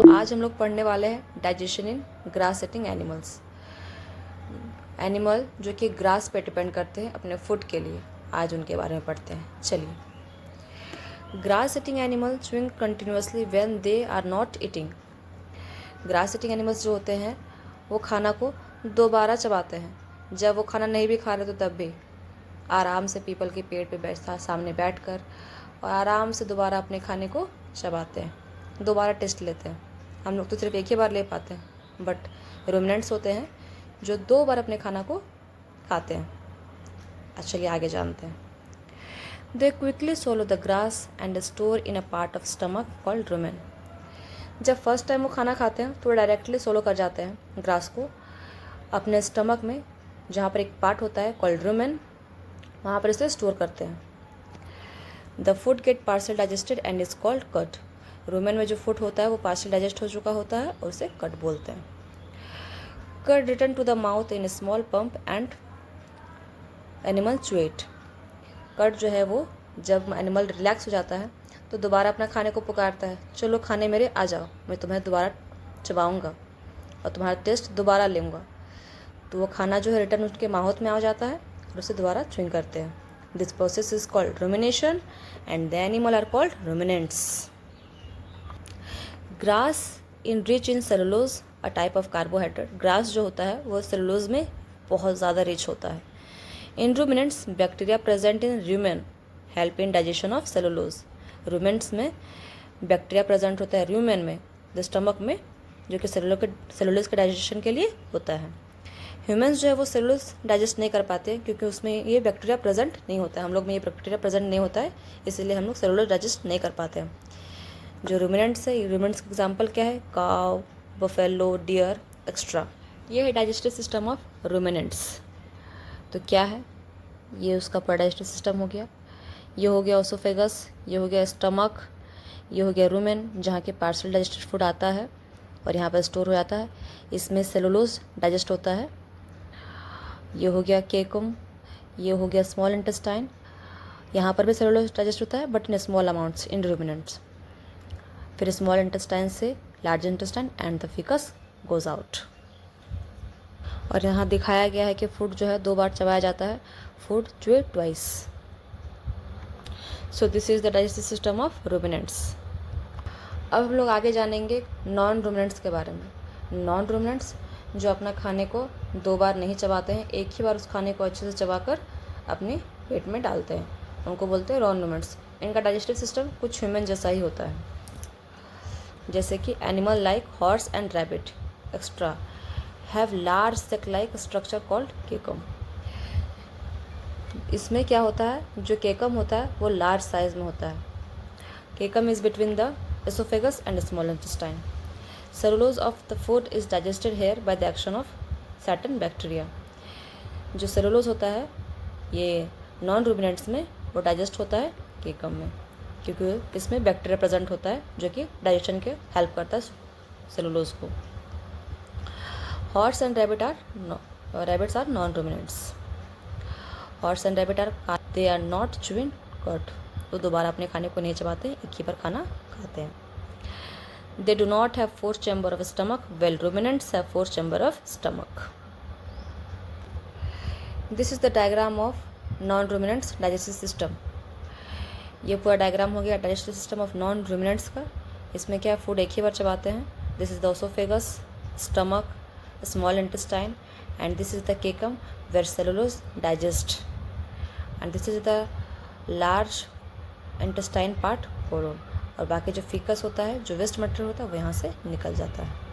आज हम लोग पढ़ने वाले हैं डाइजेशन इन ग्रास ईटिंग एनिमल्स। एनिमल जो कि ग्रास पे डिपेंड करते हैं अपने फूड के लिए, आज उनके बारे में पढ़ते हैं। चलिए। Grass eating animal chewing continuously when they are not eating. Grass eating animals जो होते हैं वो खाना को दोबारा चबाते हैं। जब वो खाना नहीं भी खा रहे तो तब भी आराम से पीपल के पेड़ पे सामने बैठकर और आराम से दोबारा अपने खाने को चबाते हैं, दोबारा टेस्ट लेते हैं। हम लोग तो सिर्फ एक ही बार ले पाते हैं, बट रुमिनेंट्स होते हैं जो 2 बार अपने खाना को खाते हैं। चलिए आगे जानते हैं। दे quickly solo the grass and store in a part of stomach called rumen. जब फर्स्ट टाइम वो खाना खाते हैं तो वो डायरेक्टली सोलो कर जाते हैं ग्रास को अपने स्टमक में, जहाँ पर एक पार्ट होता है कॉल्ड रुमेन, वहाँ पर इसे स्टोर करते हैं। The food gate parcel digested and is called cut. Rumen में जो फूड होता है वो पार्सल डाइजेस्ट हो चुका होता है और उसे कट बोलते हैं। Cud return to the mouth in small pump and animal chew it. Cud जो है वो जब एनिमल रिलैक्स हो जाता है तो दोबारा अपना खाने को पुकारता है, चलो खाने मेरे आ जाओ, मैं तुम्हें दोबारा चबाऊँगा और तुम्हारा टेस्ट दोबारा लूँगा। तो वो खाना जो है रिटर्न उसके माउथ में आ जाता है और उसे दोबारा च्यूइंग करते हैं। This process is called rumination and the animal are called ruminants. Grass in rich in cellulose a type of carbohydrate. Grass जो होता है वो सेलुलोज में बहुत ज़्यादा रिच होता है। In ruminants bacteria present in rumen help in digestion of cellulose. Ruminants में बैक्टीरिया प्रेजेंट होता है रूमेन में, द स्टमक में, जो कि सेलुलोज के डाइजेशन के लिए होता है। ह्यूमन्स जो है वो सेलुलोज डाइजेस्ट नहीं कर पाते क्योंकि उसमें ये बैक्टीरिया प्रेजेंट नहीं होता है। हम लोग में ये बैक्टीरिया प्रेजेंट नहीं होता है, इसलिए हम लोग सेलुलोज डाइजेस्ट नहीं कर पाते हैं। जो रूमिनेंट्स है, रूमिनेंट्स का एग्जाम्पल क्या है? काव, बफेलो, डियर एक्स्ट्रा। ये है डाइजेस्टिव सिस्टम ऑफ रूमिनेंट्स। तो क्या है? ये उसका पूरा डाइजेस्टिव सिस्टम हो गया। ये हो गया ओसोफेगस, ये हो गया स्टमक, ये हो गया रूमेन जहाँ के पार्सल डाइजेस्टेड फूड आता है और यहाँ पर स्टोर हो जाता है। इसमें सेलुलोज डाइजेस्ट होता है। ये हो गया केकुम, ये हो गया स्मॉल इंटेस्टाइन, यहाँ पर भी सेलुलोज डाइजेस्ट होता है but in small amounts in ruminants. फिर स्मॉल इंटेस्टाइन से large intestine and the ficus goes out. और यहाँ दिखाया गया है कि फूड जो है 2 बार चबाया जाता है, food chew twice. So this is the digestive system of ruminants. अब हम लोग आगे जानेंगे नॉन रूमिनेंट्स के बारे में। नॉन रूमिनेंट्स जो अपना खाने को 2 बार नहीं चबाते हैं, एक ही बार उस खाने को अच्छे से चबाकर अपने पेट में डालते हैं, उनको बोलते हैं नॉन रूमिनेंट्स। इनका डाइजेस्टिव सिस्टम कुछ ह्यूमन जैसा ही होता है, जैसे कि animal like horse and rabbit extra have large sac like structure called caecum. इसमें क्या होता है, जो केकम होता है वो लार्ज साइज में होता है। Caecum is between the oesophagus and small intestine. Cellulose of the food is digested here by the action of certain bacteria. जो सेलुलोज होता है ये नॉन रूमिनेंट्स में वो डाइजेस्ट होता है केकम में, क्योंकि इसमें बैक्टीरिया प्रेजेंट होता है जो कि डाइजेशन के हेल्प करता है सेलुलोज को। Horse and rabbits are non ruminants. Horse and rabbit they are not chewing cud. वो दोबारा अपने खाने को नहीं चबाते, एक ही बार खाना खाते हैं। They do not have 4 chamber of stomach, while ruminants have 4 chamber of stomach. This is the diagram of non-ruminants digestive system. ये पूरा डायग्राम हो गया digestive system of non ruminants का। इसमें क्या फूड एक ही बार चबाते हैं। This is the oesophagus, stomach, small intestine and this is the caecum where cellulose digest and this is the large intestine part colon. और बाकी जो फिकस होता है, जो वेस्ट मटेरियल होता है, वो यहाँ से निकल जाता है।